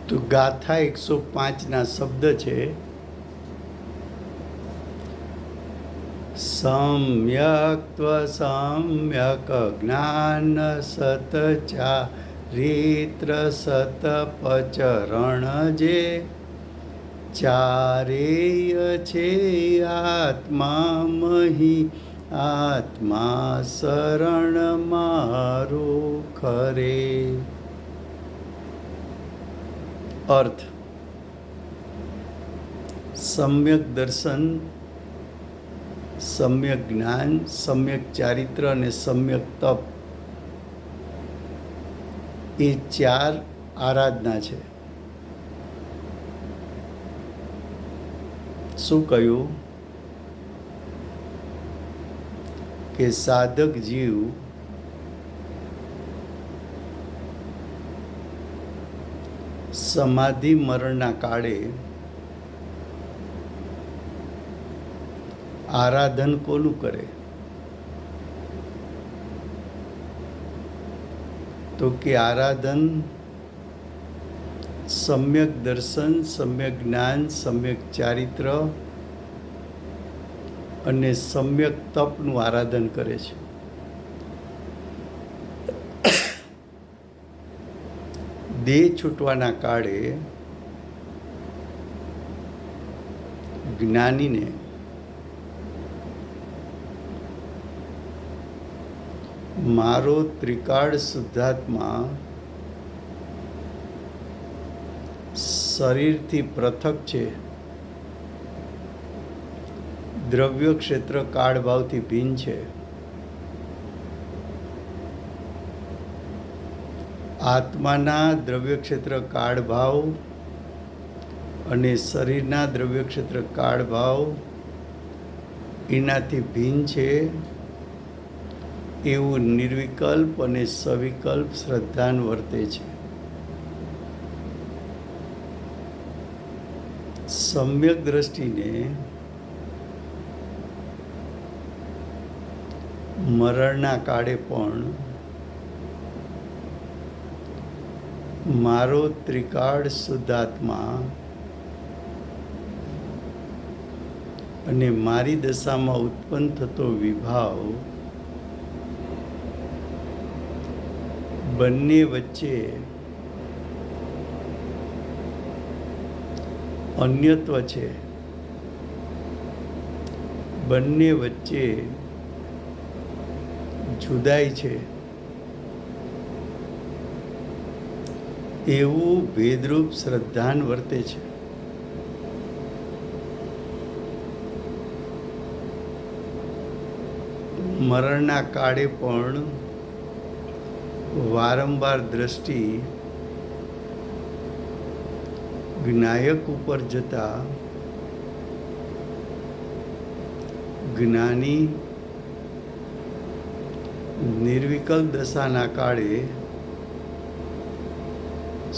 તો ગાથા 105 શબ્દ છે સમ્યક્ત્વ સમ્યક જ્ઞાન સતચારિત્ર સતપચરણ જે ચારેય છે આત્મા મહી આત્મા શરણ મારો ખરે. અર્થ: સમ્યક દર્શન, સમ્યક જ્ઞાન, સમ્યક ચારિત્ર અને સમ્યક તપ એ 4 આરાધના છે. શું કહ્યું કે સાધક જીવ સમાધિ મરણના કાળે આરાધન કોનું કરે? તો કે આરાધન સમ્યક દર્શન, સમ્યક જ્ઞાન, સમ્યક ચારિત્ર અને સમ્યક તપનું આરાધન કરે છે. દેહ છૂટવાના કાળે જ્ઞાનીને મારો ત્રિકાળ શુદ્ધાત્મા શરીરથી પૃથક છે, દ્રવ્ય ક્ષેત્ર કાળભાવથી ભિન્ન છે, આત્માના દ્રવ્ય ક્ષેત્ર કાળભાવ અને શરીરના દ્રવ્ય ક્ષેત્ર કાળભાવ એનાથી ભિન્ન છે એવું નિર્વિકલ્પ અને સવિકલ્પ શ્રદ્ધાન વર્તે છે. સમ્યક દ્રષ્ટિને મરણના કાળે પણ મારો ત્રિકાળ શુદ્ધાત્મા અને મારી દશામાં ઉત્પન્ન થતો વિભાવ બંને વચ્ચે અન્યત્વ છે, બંને વચ્ચે જુદાઈ છે એવું ભેદરૂપ શ્રદ્ધાન વર્તે છે. મરણના કાળે પણ વારંવાર દ્રષ્ટિ જ્ઞાયક ઉપર જતા જ્ઞાની નિર્વિકલ્પ દશાના કાળે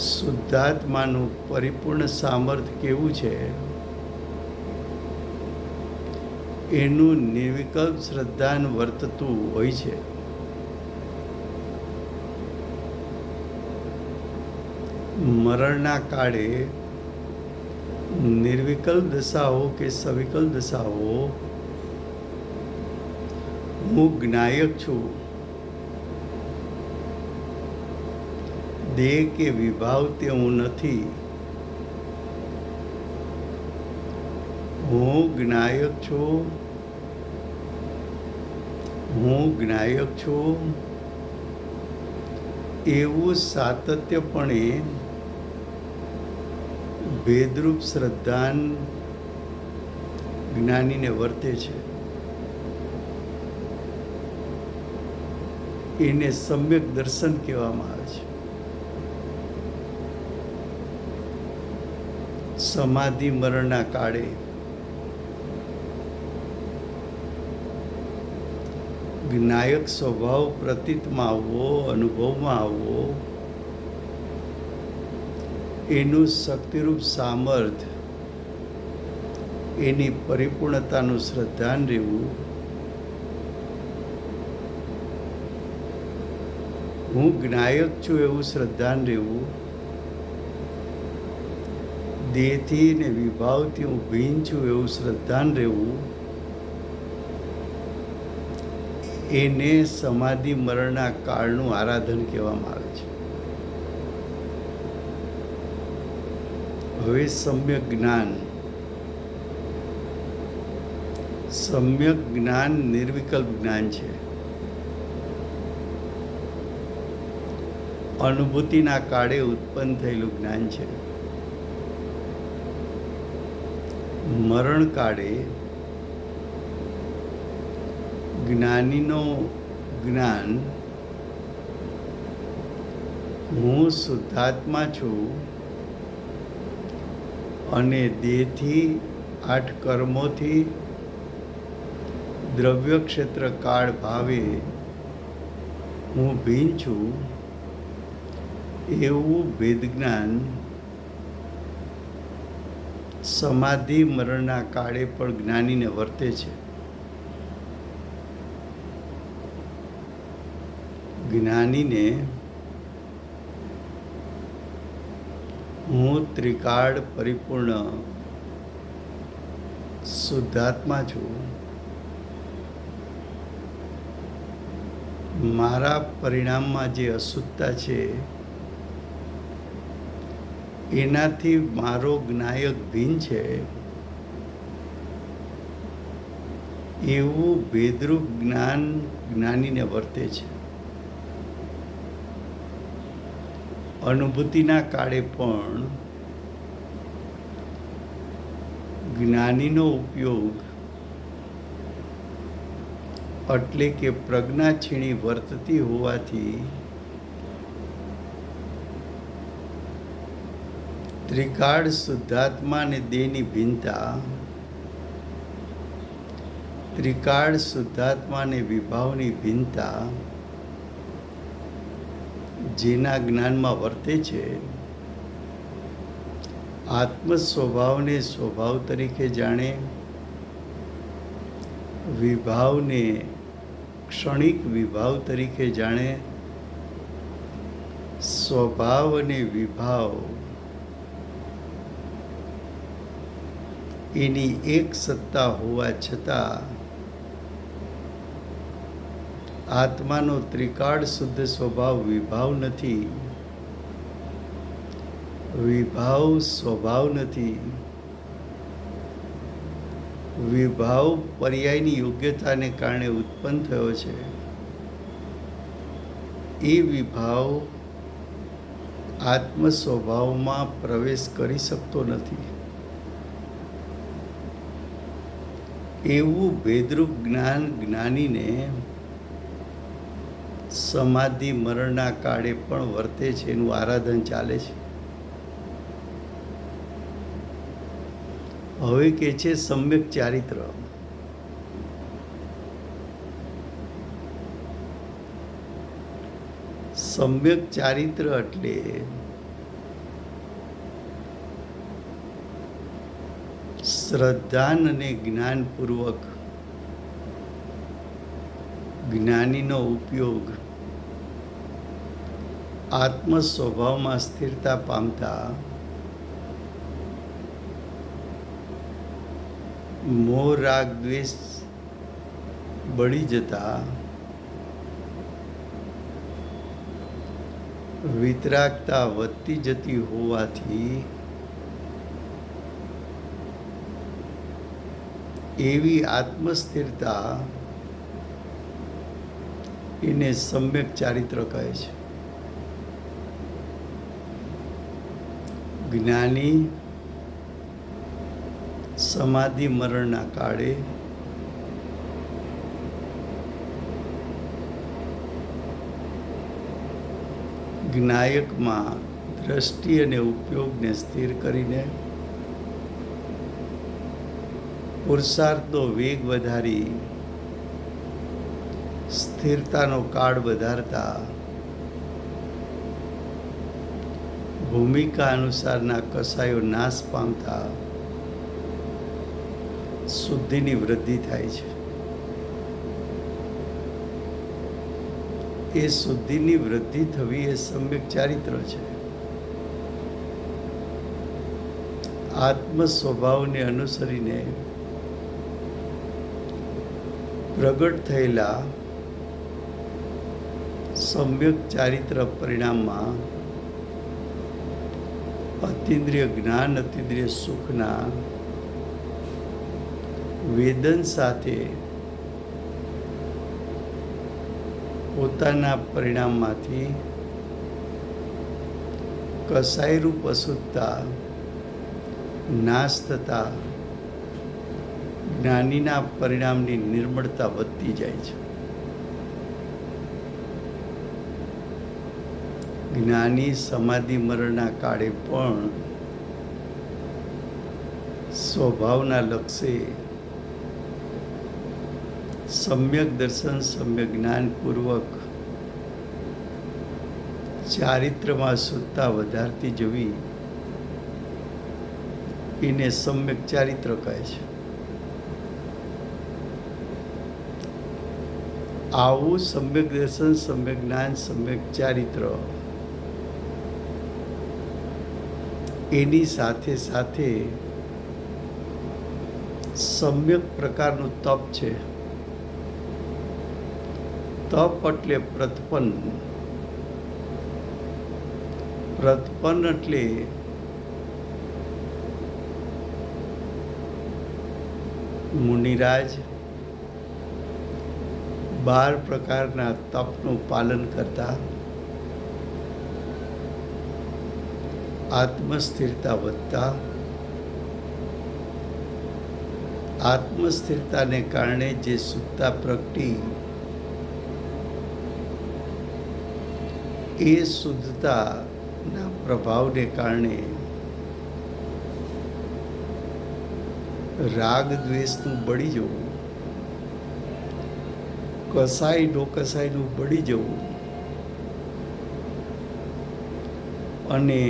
શુદ્ધાત્માનું પરિપૂર્ણ સામર્થ્ય કેવું છે એનું નિર્વિકલ્પ શ્રદ્ધાન વર્તતું હોય છે. મરણના કાળે નિર્વિકલ્પ દશાઓ કે સવિકલ્પ દશાઓ હું જ્ઞાયક છું, દેહ કે વિભાવ તે હું નથી, હું જ્ઞાયક છું, હું જ્ઞાયક છું એવું સાતત્યપણે ભેદરૂપ શ્રદ્ધાન જ્ઞાનીને વર્તે છે. એને સમ્યક દર્શન કહેવામાં આવે છે. સમાધિ મરણના કાળે જ્ઞાયક સ્વભાવ પ્રતીતમાં આવવો, અનુભવમાં આવવો, એનું શક્તિરૂપ સામર્થ્ય, એની પરિપૂર્ણતાનું શ્રદ્ધાન રહેવું, હું જ્ઞાયક છું એવું શ્રદ્ધાન રહેવું, દેહથી ને વિભાવથી હું ભીન છું એવું શ્રદ્ધાન રહેવું, એને સમાધિ મરણના કાળનું આરાધન કહેવામાં આવે છે. હવે સમ્યક જ્ઞાન. સમ્યક જ્ઞાન નિર્વિકલ્પ જ્ઞાન છે. અનુભૂતિના કાળે ઉત્પન્ન થયેલું જ્ઞાન છે. મરણ કાળે જ્ઞાનીનો જ્ઞાન હું શુદ્ધાત્મા છું અને દેહથી 8 કર્મોથી દ્રવ્ય ક્ષેત્ર કાળ ભાવે હું ભીન છું એવું ભેદ જ્ઞાન સમાધિ મરણના કાળે પણ જ્ઞાનીને વર્તે છે. જ્ઞાનીને હું ત્રિકાળ પરિપૂર્ણ શુદ્ધાત્મા છું, મારા પરિણામમાં જે અશુદ્ધતા છે એનાથી મારો જ્ઞાયક ભીન છે એવું ભેદરૂપ જ્ઞાન જ્ઞાનીને વર્તે છે. અનુભૂતિના કાળે પણ જ્ઞાનીનો ઉપયોગ એટલે કે પ્રજ્ઞા છીણી વર્તતી હોવાથી ત્રિકાળ શુદ્ધાત્મા અને દેહની ભિન્નતા, ત્રિકાળ શુદ્ધાત્મા અને વિભાવની ભિન્નતા જેના જ્ઞાનમાં વર્તે છે, આત્મ સ્વભાવને સ્વભાવ તરીકે જાણે, વિભાવને ક્ષણિક વિભાવ તરીકે જાણે, સ્વભાવ અને વિભાવ એની એક સત્તા હોવા છતાં આત્માનો ત્રિકાળ શુદ્ધ સ્વભાવ વિભાવ નથી, વિભાવ સ્વભાવ નથી. વિભાવ પર્યાયની યોગ્યતાને કારણે ઉત્પન્ન થયો છે. એ વિભાવ આત્મ સ્વભાવમાં પ્રવેશ કરી શકતો નથી. એવું ભેદરૂપ જ્ઞાન જ્ઞાનીને સમાધિ મરણના કાળે પણ વર્તે છે, એનું આરાધન ચાલે છે. હવે કે છે સમ્યક ચારિત્ર. સમ્યક ચારિત્ર એટલે શ્રદ્ધાન અને જ્ઞાનપૂર્વક જ્ઞાનીનો ઉપયોગ આત્મ સ્વભાવમાં સ્થિરતા પામતા મોહ રાગ દ્વેષ બળી જતા વિતરાગતા વધતી જતી હોવાથી એવી આત્મસ્થિરતા એને સમ્યક ચારિત્ર કહે છે. જ્ઞાની સમાધિ મરણના કાળે જ્ઞાયકમાં દ્રષ્ટિ અને ઉપયોગને સ્થિર કરીને પુરુષાર્થનો વેગ વધારી સ્થિરતાનો કાળ વધારતા ભૂમિકા અનુસારના કસાયો નાશ પામતા શુદ્ધિની વૃદ્ધિ થાય છે. એ શુદ્ધિની વૃદ્ધિ થવી એ સમ્યક ચારિત્ર છે. આત્મ સ્વભાવને અનુસરીને પ્રગટ થયેલા સમ્યક ચારિત્ર પરિણામમાં અતિન્દ્રિય જ્ઞાન, અતિન્દ્રિય સુખના વેદન સાથે પોતાના પરિણામમાંથી કસાયરૂપ અશુદ્ધતા નાશ થતા જ્ઞાનીના પરિણામની નિર્મળતા વધતી જાય છે. જ્ઞાની સમાધિ મરણના કાળે પણ સ્વભાવના લક્ષ્યે સમ્યક દર્શન, સમ્યક જ્ઞાનપૂર્વક ચારિત્રમાં શુદ્ધતા વધારતી જવી એને સમ્યક ચારિત્ર કહે છે. આવું સમ્યક દર્શન, સમ્યક જ્ઞાન, સમ્યક ચારિત્ર એની સાથે સાથે સમ્યક પ્રકારનું તપ છે. તપ એટલે પ્રતપન. પ્રતપન એટલે મુનિરાજ 12 પ્રકારના તપનું પાલન કરતા આત્મસ્થિરતા વધતા, આત્મસ્થિરતાને કારણે જે શુદ્ધતા પ્રગટી એ શુદ્ધતાના પ્રભાવને કારણે રાગ દ્વેષનું બળી જવું, કસાય નો બળી જવું અને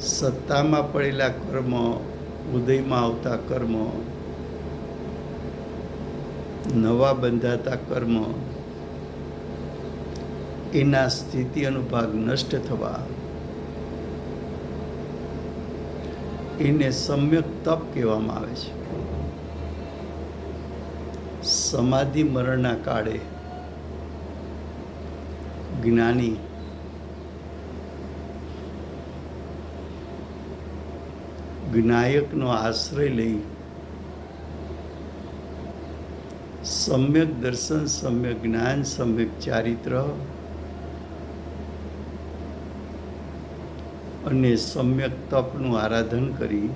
સત્તામાં પડેલા કર્મ, ઉદયમાં આવતા કર્મ, નવા બંધાતા કર્મ એના સ્થિતિ અનુભાગ નષ્ટ થવા એને સમ્યક તપ કહેવામાં આવે છે. સમાધિ મરણના કાળે જ્ઞાની જ્ઞાયકનો આશ્રય લઈ સમ્યક દર્શન, સમ્યક જ્ઞાન, સમ્યક ચારિત્ર અને સમ્યક તપનું આરાધન કરી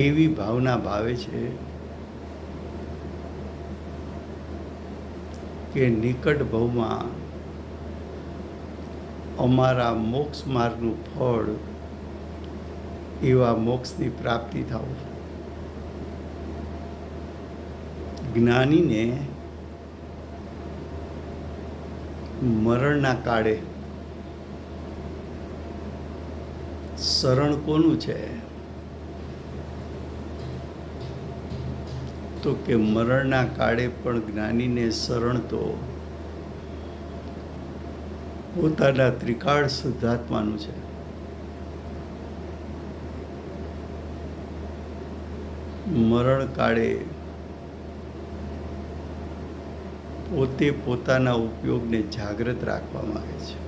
એવી ભાવના ભાવે છે કે નિકટ ભવમાં અમારા મોક્ષ માર્ગનું ફળ એવા મોક્ષની પ્રાપ્તિ થવું. જ્ઞાનીને મરણના કાળે શરણ કોનું છે? તો કે મરણના કાળે પણ જ્ઞાનીને શરણ તો પોતાના ત્રિકાળ શુદ્ધાત્માનું છે. મરણ કાળે પોતે પોતાના ઉપયોગને જાગૃત રાખવા માંગે છે.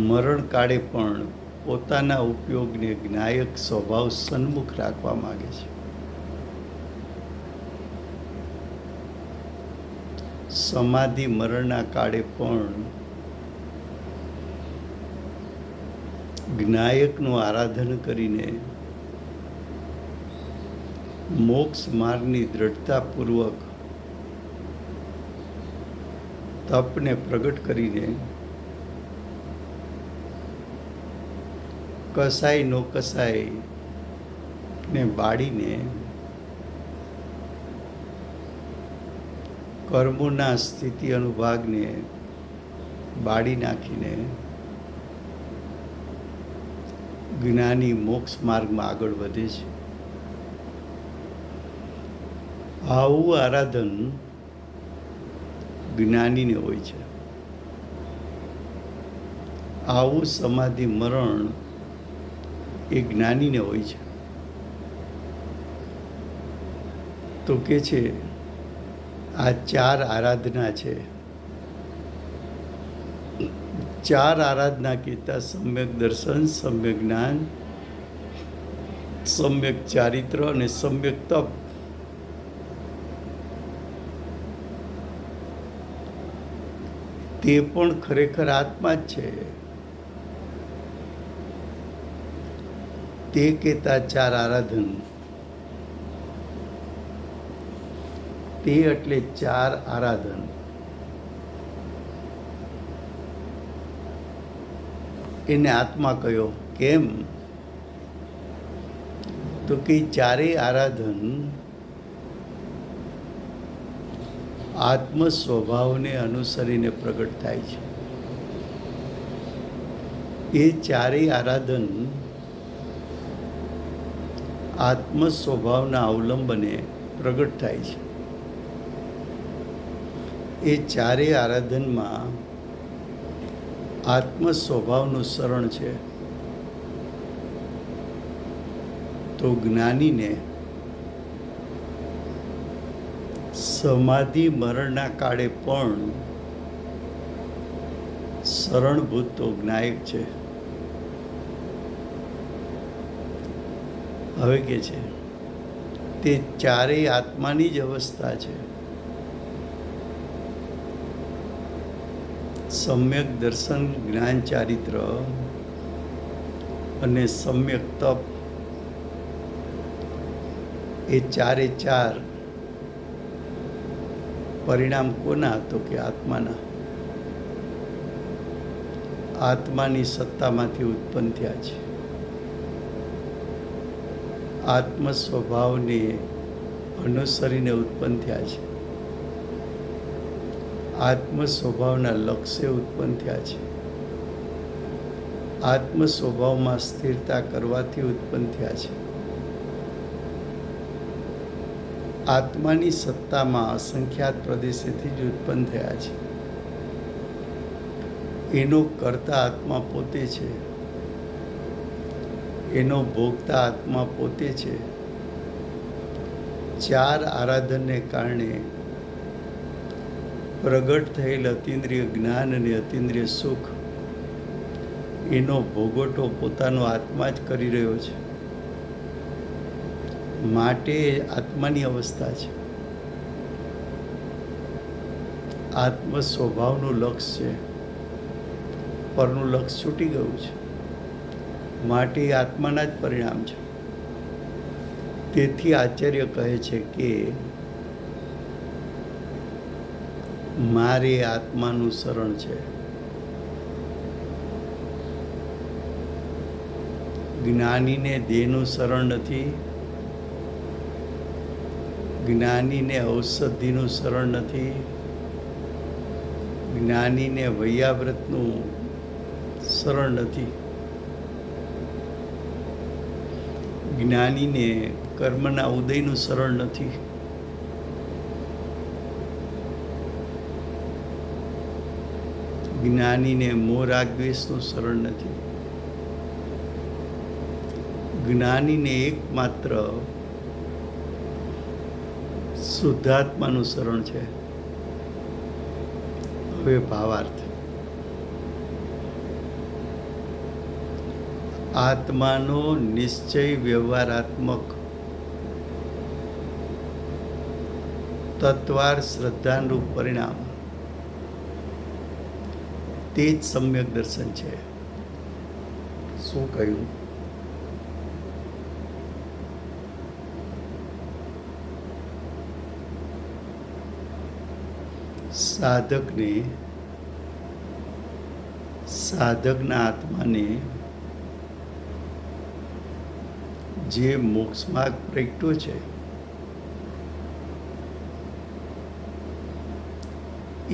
મરણ કાળે પણ પોતાના ઉપયોગને જ્ઞાયક સ્વભાવ સન્મુખ રાખવા માંગે છે. સમાધિ મરણના કાળે પણ જ્ઞાયકનું આરાધન કરીને મોક્ષ માર્ગની દ્રઢતાપૂર્વક તપને પ્રગટ કરીને કસાય નો કસાય ને બાળીને કર્મોના સ્થિતિ અનુભાગને બાળી નાખીને જ્ઞાની મોક્ષ માર્ગમાં આગળ વધે છે. આવું આરાધન જ્ઞાનીને હોય છે. આવું સમાધિ મરણ એ જ્ઞાનીને હોય છે. તો કે છે આ 4 આરાધના છે. 4 આરાધના કહેતા સમ્યક દર્શન, સમ્યક જ્ઞાન, સમ્યક ચારિત્ર અને સમ્યક તપ. તે પણ ખરેખર આત્મા જ છે. તે કહેતા 4 આરાધન, તે એટલે 4 આરાધન. એને આત્મા કયો. કેમ? તો કે 4 આરાધન આત્મ સ્વભાવને અનુસરીને પ્રગટ થાય છે. એ 4 આરાધન આત્મ સ્વભાવના અવલંબને પ્રગટ થાય છે. એ 4 આરાધનમાં આત્મ સ્વભાવનું શરણ છે. તો જ્ઞાનીને સમાધિ મરણના કાળે પણ શરણભૂત તો જ્ઞાયક છે. હવે કે છે તે 4 આત્માની જ અવસ્થા છે. સમ્યક દર્શન, જ્ઞાન, ચારિત્ર અને સમ્યક તપ, એ 4 પરિણામ કોના? તો કે આત્માના. આત્માની સત્તામાંથી ઉત્પન્ન થયા છે. આત્મ સ્વભાવને અનુસરીને ઉત્પન્ન થયા છે. આત્મ સ્વભાવના લક્ષ્ય ઉત્પન્ન થયા છે. આત્મ સ્વભાવમાં સ્થિરતા કરવાથી ઉત્પન્ન થયા છે. આત્માની સત્તામાં અસંખ્યાત પ્રદેશેથી જ ઉત્પન્ન થયા છે. એનો કર્તા આત્મા પોતે છે. એનો ભોગતા આત્મા પોતે છે. 4 આરાધનને કારણે પ્રગટ થયેલ અતિન્દ્રિય જ્ઞાન અને અતિન્દ્રિય સુખ એનો ભોગવટો પોતાનો આત્મા જ કરી રહ્યો છે. માટે આત્માની અવસ્થા છે. આત્મ સ્વભાવનું લક્ષ્ય છે. પરનું લક્ષ્ય છૂટી ગયું છે. માટે આત્માના જ પરિણામ છે. તેથી આચાર્ય કહે છે કે મારે આત્માનું શરણ છે. જ્ઞાનીને દેહનું શરણ નથી. જ્ઞાનીને ઔષધિનું શરણ નથી. જ્ઞાનીને વૈયાવ્રતનું શરણ નથી. જ્ઞાનીને કર્મના ઉદયનું શરણ નથી. જ્ઞાનીને મોહ રાગ દ્વેષનું શરણ નથી. જ્ઞાનીને એકમાત્ર શુદ્ધાત્માનું શરણ છે. હવે ભાવાર્થ. આત્માનો નિશ્ચય વ્યવહારાત્મક તત્વાર શ્રદ્ધાનુરૂપ પરિણામ તે જ સમ્યક દર્શન છે. શું કહ્યું? સાધકના આત્માને જે મોક્ષ માર્ગ પ્રગટ્યો છે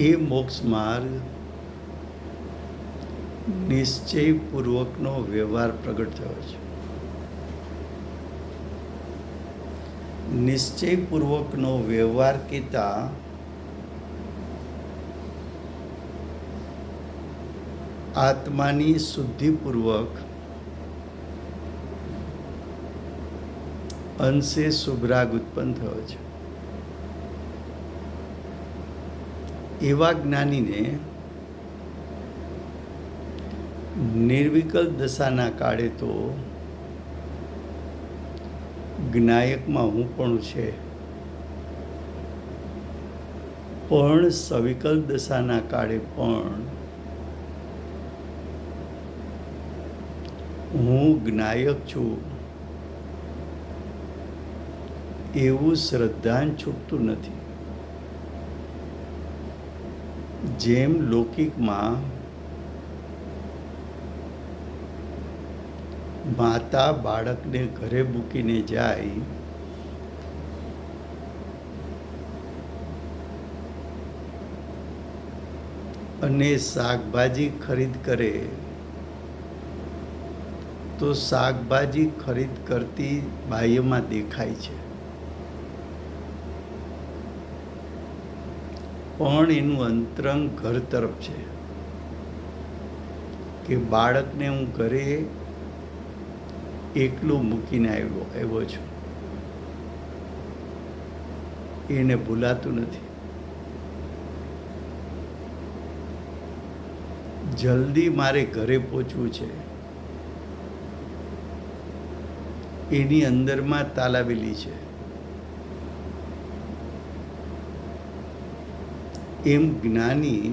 એ મોક્ષ માર્ગ નિશ્ચયપૂર્વકનો વ્યવહાર પ્રગટ થયો છે. નિશ્ચયપૂર્વકનો વ્યવહાર કહેતા આત્માની શુદ્ધિપૂર્વક અંશે શુભરાગ ઉત્પન્ન થયો છે. એવા જ્ઞાનીને નિર્વિકલ્પ દશાના કાળે તો જ્ઞાયકમાં હું પણ છે, પણ સવિકલ્પ દશાના કાળે પણ હું જ્ઞાયક છું એવું શ્રદ્ધાન છૂટતું નથી. જેમ લૌકિકમાં માતા બાળકને ઘરે મૂકીને જાય અને શાકભાજી ખરીદ કરે તો શાકભાજી ખરીદ કરતી બાઈઓમાં દેખાય છે, પણ એનું અંતરંગ ઘર તરફ છે કે બાળકને હું ઘરે એકલું મૂકીને આવ્યો છું. એને ભૂલાતું નથી. જલ્દી મારે ઘરે પહોંચવું છે. એની અંદરમાં તાલાવેલી છે. એમ જ્ઞાની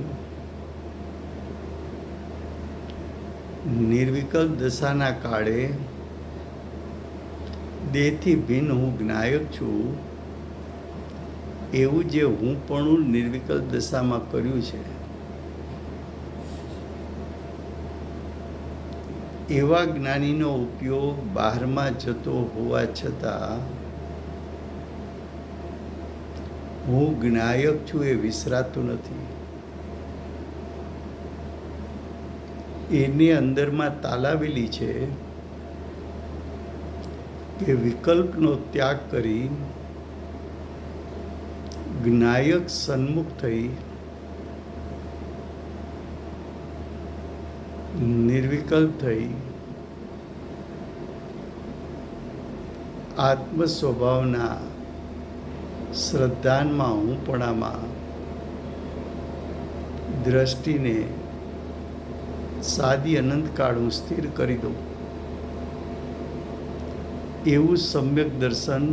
નિર્વિકલ્પ દશાના કાળે દેહથી ભિન્ન હું જ્ઞાયક છું એવું જે હું પણ નિર્વિકલ્પ દશામાં કર્યું છે, એવા જ્ઞાનીનો ઉપયોગ બહારમાં જતો હોવા છતાં હું જ્ઞાયક છું એ વિસરાતું નથી. એની અંદરમાં તાલાવેલી છે કે વિકલ્પનો ત્યાગ કરી જ્ઞાયક સન્મુખ થઈ નિર્વિકલ્પ થઈ આત્મ સ્વભાવના શ્રદ્ધાનમાં હુંપણામાં દ્રષ્ટિને સાદી અનંતકાળ હું સ્થિર કરી દઉં એવું સમ્યક દર્શન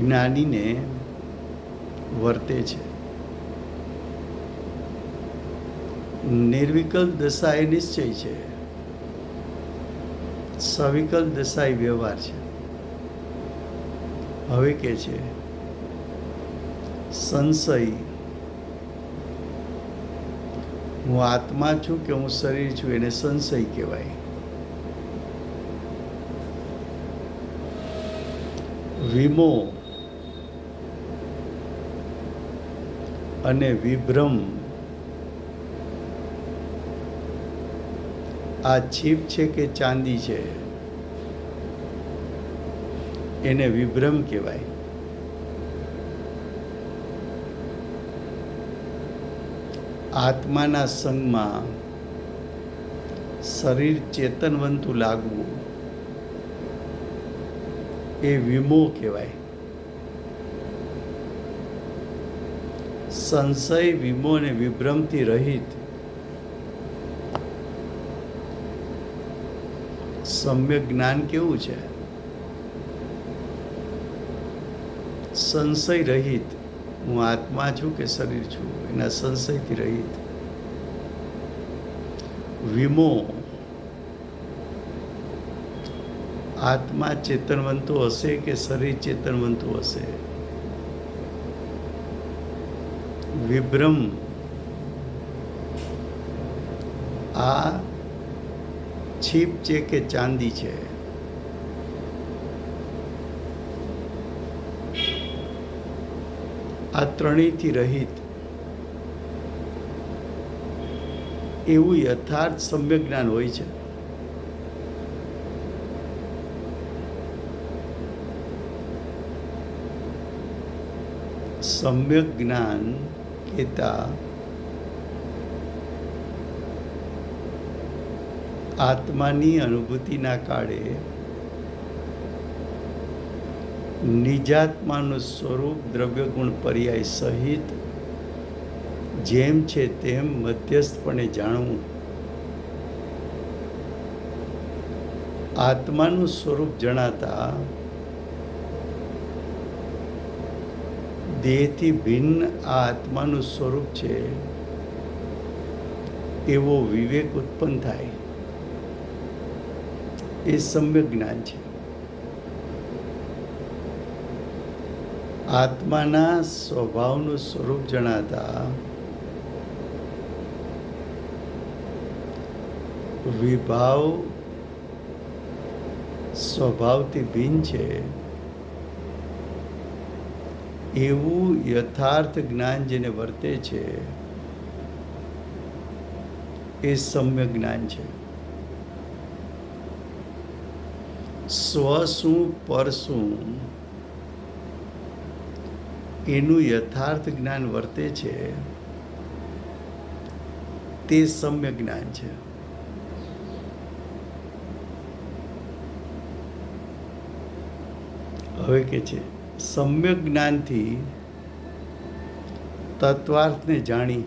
જ્ઞાનીને વર્તે છે. નિર્વિકલ્પ દશા એ નિશ્ચય છે, સવિકલ્પ દશા એ વ્યવહાર છે. હવે કે છે સંશય, હું આત્મા છું કે હું શરીર છું, એને સંશય કહેવાય. વિમોહ અને વિભ્રમ આ છીપ છે કે ચાંદી છે, એને વિભ્રમ કહેવાય. આત્માના સંગમાં શરીર ચેતનવંતું લાગવું એ વિમોહ કહેવાય. સંશય, વિમોહ અને વિભ્રમથી રહિત સમ્યક જ્ઞાન કેવું છે? સંશય રહિત, હું આત્મા છું કે શરીર છું, એના સંશયથી રહિત. વિમોહ, આત્મા ચેતનવંતો હશે કે શરીર ચેતનવંતું હશે. વિભ્રમ, આ છીપ છે કે ચાંદી છે. આ ત્રણેયથી રહિત એવું યથાર્થ સમ્યક જ્ઞાન હોય છે. સમ્યક જ્ઞાન કહેતા આત્માની અનુભૂતિના કાળે નિજાત્માનું સ્વરૂપ દ્રવ્યગુણ પર્યાય સહિત જેમ છે તેમ મધ્યસ્થપણે જાણવું. આત્માનું સ્વરૂપ જણાતા દેહથી ભિન્ન આ આત્માનું સ્વરૂપ છે એવો વિવેક ઉત્પન્ન થાય. એ સમ્યક જ્ઞાન છે. આત્માના સ્વભાવનું સ્વરૂપ જણાતા વિભાવ સ્વભાવથી ભિન્ન છે એવું યથાર્થ જ્ઞાન જેને વર્તે છે એ સમ્યક જ્ઞાન છે. સ્વ શું પર શું એનું યથાર્થ જ્ઞાન વર્તે છે તે સમ્યક જ્ઞાન છે. હવે કે છે સમ્યક જ્ઞાનથી તત્વાર્થને જાણી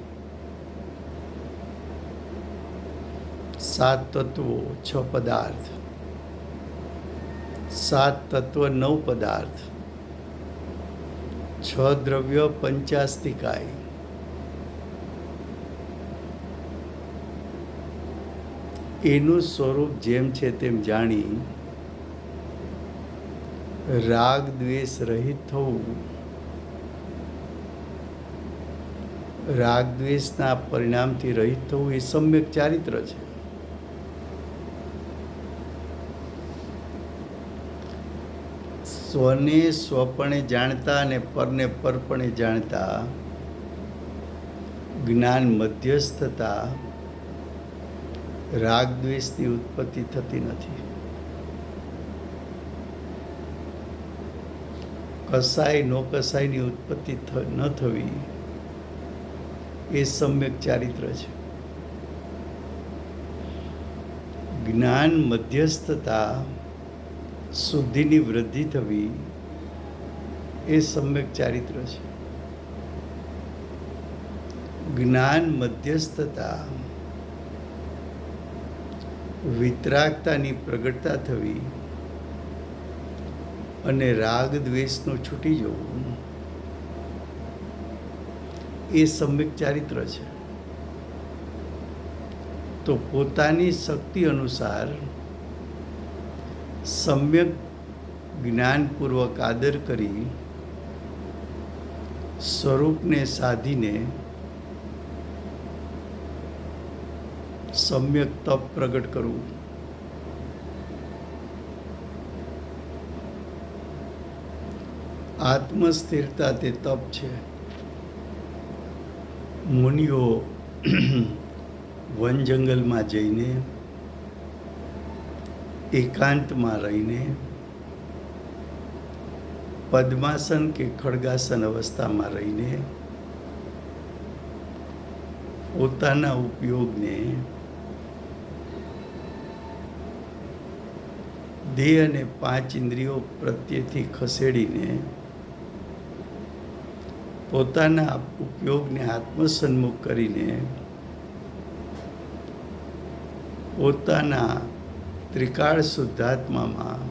7 તત્વો 6 પદાર્થ, 7 તત્વ 9 પદાર્થ, 6 દ્રવ્ય 85 કાય, એનું સ્વરૂપ જેમ છે તેમ જાણી રાગ દ્વેષ રહિત થવું, રાગ દ્વેષના પરિણામથી રહિત થવું એ સમ્યક ચારિત્ર છે. સ્વને સ્વપણે જાણતા અને પરને પરપણે જાણતા જ્ઞાન મધ્યસ્થતા રાગ દ્વેષની ઉત્પત્તિ થતી નથી. કસાય નો કસાયની ઉત્પત્તિ ન થવી એ સમ્યક ચારિત્ર છે. જ્ઞાન મધ્યસ્થતા શુદ્ધિની વૃદ્ધિ થવી એ સમ્યક ચારિત્ર છે. જ્ઞાન મધ્યસ્થતા વિતરાગતાની પ્રગટતા થવી અને રાગ દ્વેષનું છૂટી જવું એ સમ્યક ચારિત્ર છે. તો પોતાની શક્તિ અનુસાર સમ્યક જ્ઞાનપૂર્વક આદર કરી સ્વરૂપને સાધીને સમ્યક તપ પ્રગટ કરવું. આત્મસ્થિરતા તે તપ છે. મુનિઓ વન જંગલમાં જઈને એકાંતમાં રહીને પદ્માસન કે ખડગાસન અવસ્થામાં રહીને પોતાના ઉપયોગને દેહ અને 5 ઇન્દ્રિયો પ્રત્યેથી ખસેડીને પોતાના ઉપયોગને આત્મસન્મુખ કરીને પોતાના ત્રિકાળ શુદ્ધાત્મામાં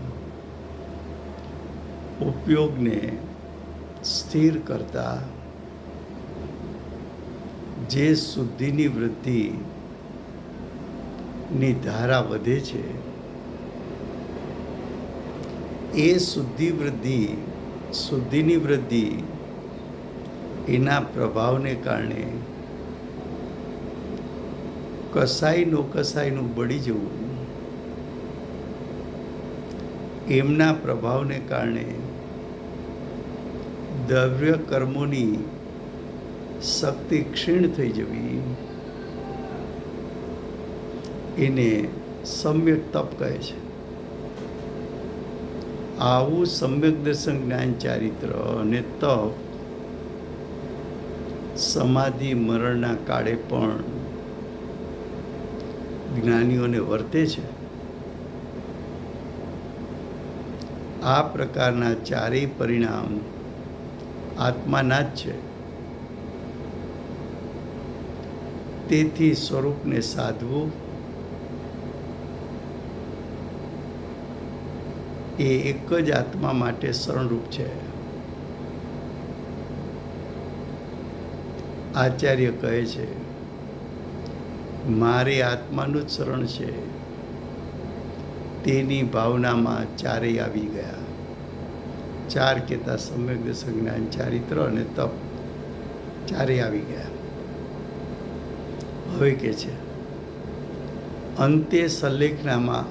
ઉપયોગને સ્થિર કરતા જે શુદ્ધિની વૃદ્ધિની ધારા વધે છે એ શુદ્ધિની વૃદ્ધિ એના પ્રભાવને કારણે કસાયનો કસાયનું બળી જવું, એમના પ્રભાવને કારણે દ્રવ્ય કર્મોની શક્તિ ક્ષીણ થઈ જવી એને સમ્યક તપ કહે છે. આવું સમ્યક દર્શન જ્ઞાન ચારિત્ર અને તપ સમાધિ મરણના કાળે પણ જ્ઞાનીઓને વર્તે છે, આ પ્રકારના ચારેય પરિણામ આત્માના જ છે. તેથી સ્વરૂપને સાધવું એ એક જ આત્મા માટે શરણરૂપ છે. આચાર્ય કહે છે, મારે આત્માનું જ શરણ છે. તેની ભાવનામાં ચારેય આવી ગયા. ચાર કહેતા સમ્યક દર્શન, જ્ઞાન, ચારિત્ર અને તપ, ચારેય આવી ગયા. હવે કે છે, અંતે સલ્લેખનામાં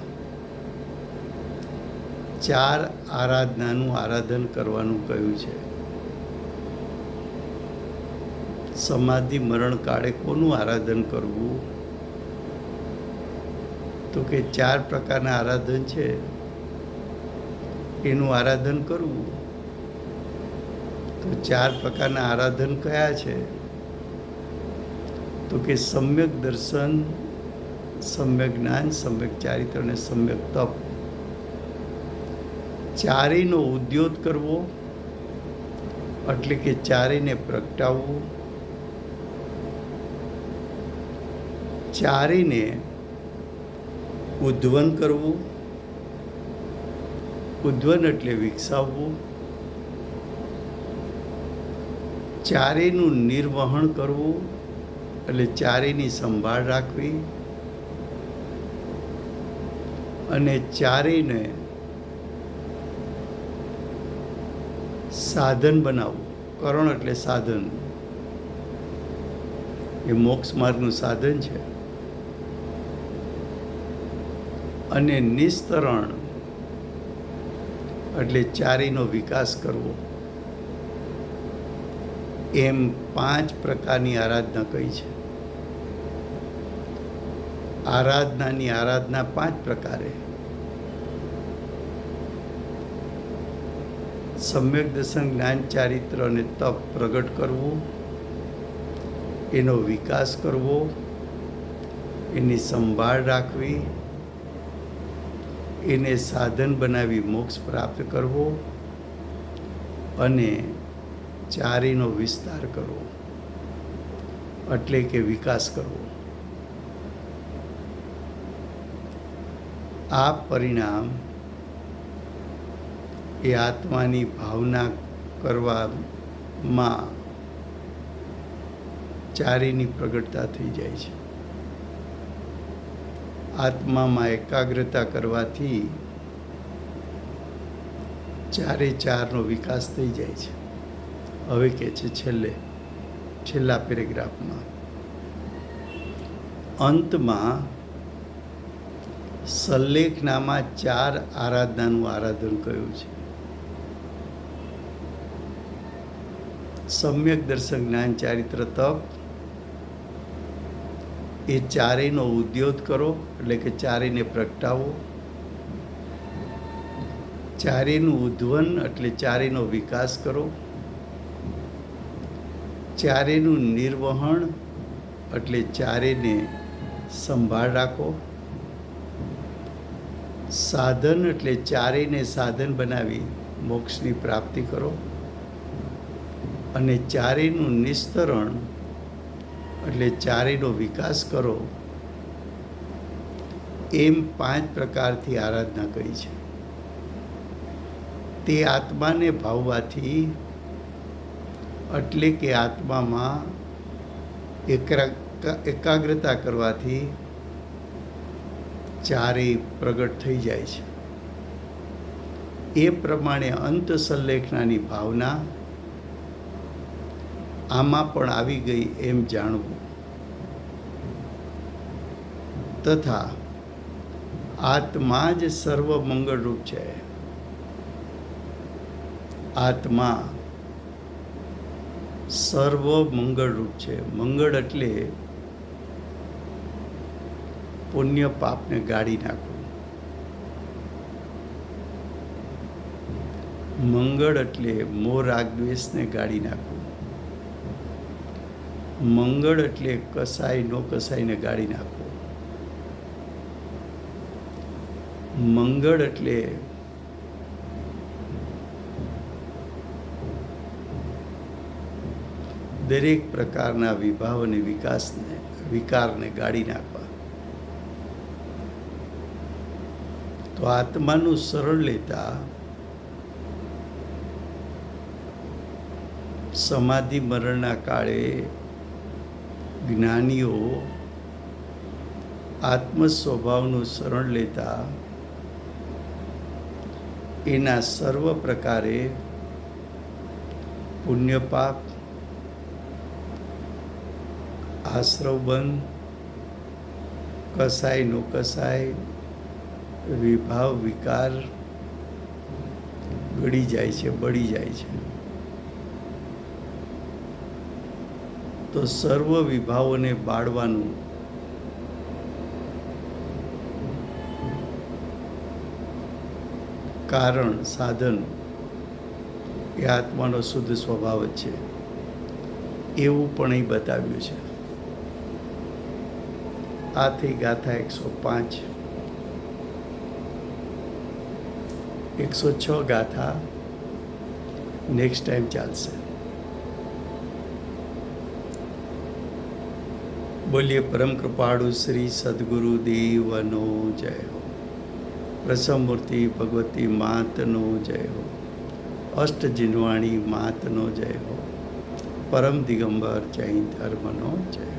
ચાર આરાધનાનું આરાધન કરવાનું કહ્યું છે. સમાધિ મરણ કાળે કોનું આરાધન કરવું? તો કે ચાર પ્રકારના આરાધન છે, એનું આરાધન કરવું. તો ચાર પ્રકારના આરાધન કયા છે? તો કે સમ્યક દર્શન, સમ્યક જ્ઞાન, સમ્યક ચારિત્ર અને સમ્યક તપ. ચારેયનો ઉદ્યોત કરવો એટલે કે ચારેયને પ્રગટાવવું, ચારેયને ઉદ્વન કરવું, ઉદ્વન એટલે વિકસાવવું, ચારેયનું નિર્વહન કરવું એટલે ચારેયની સંભાળ રાખવી, અને ચારેયને સાધન બનાવવું. કરણ એટલે સાધન, એ મોક્ષ માર્ગનું સાધન છે. અને નિસ્તરણ એટલે ચારેયનો વિકાસ કરવો. એમ 5 પ્રકારની આરાધના કહી છે. આરાધનાની આરાધના 5 પ્રકારે. સમ્યક દર્શન, જ્ઞાન, ચારિત્ર અને તપ પ્રગટ કરવું, એનો વિકાસ કરવો, એની સંભાળ રાખવી, એને સાધન બનાવી મોક્ષ પ્રાપ્ત કરવો, અને ચારેયનો વિસ્તાર કરવો એટલે કે વિકાસ કરવો. આ પરિણામ એ આત્માની ભાવના કરવામાં ચારેયની પ્રગટતા થઈ જાય છે. આત્મામાં એકાગ્રતા કરવાથી ચારે ચારનો વિકાસ થઈ જાય છે. હવે કે છે છેલ્લા પેરેગ્રાફમાં, અંતમાં સલ્લેખનામાં 4 આરાધનાનું આરાધન કહ્યું છે. સમ્યક દર્શન, જ્ઞાન, ચારિત્ર, તપ, એ ચારેયનો ઉદ્યોત કરો એટલે કે ચારેયને પ્રગટાવો, ચારેયનું ઉદ્વન એટલે ચારેયનો વિકાસ કરો, ચારેયનું નિર્વહન એટલે ચારેયને સંભાળ રાખો, સાધન એટલે ચારેયને સાધન બનાવી મોક્ષની પ્રાપ્તિ કરો, અને ચારેયનું નિસ્તરણ એટલે ચારેયનો વિકાસ કરો. એમ 5 પ્રકારથી આરાધના કરી છે. તે આત્માને ભાવવાથી એટલે કે આત્મામાં એકાગ્રતા કરવાથી ચારેય પ્રગટ થઈ જાય છે. એ પ્રમાણે અંત સલ્લેખનાની ભાવના આમાં પણ આવી ગઈ એમ જાણવું, તથા આત્મા જ સર્વ મંગળરૂપ છે. આત્મા સર્વ મંગળરૂપ છે. મંગળ એટલે પુણ્ય પાપને ગાળી નાખવું. મંગળ એટલે મોહ રાગ દ્વેષને ગાળી નાખવું. મંગળ એટલે કસાય નો કસાયને ગાળી નાખવું. મંગળ એટલે દરેક પ્રકારના વિભાવ અને વિકારને ગાળી નાખવા. તો આત્માનું શરણ લેતા સમાધિ મરણના કાળે જ્ઞાનીઓ આત્મ સ્વભાવનું શરણ લેતા એના સર્વ પ્રકારે પુણ્ય પાપ, આશ્રવબંધ, કસાય નો કસાય, વિભાવ વિકાર ગળી જાય છે, બળી જાય છે. તો સર્વ વિભાવોને બાળવાનું કારણ, સાધન એ આત્માનો શુદ્ધ સ્વભાવ જ છે, એવું પણ અહીં બતાવ્યું છે. આ થઈ ગાથા 105. 106 ગાથા નેક્સ્ટ ટાઈમ ચાલશે. બોલીએ પરમ કૃપાળુ શ્રી સદગુરુ દેવનો જય હો. પ્રસમમૂર્તિ ભગવતી માતનો જય હો. અષ્ટ જીનવાણી માતનો જય હો. પરમ દિગંબર જૈન ધર્મનો જય હો.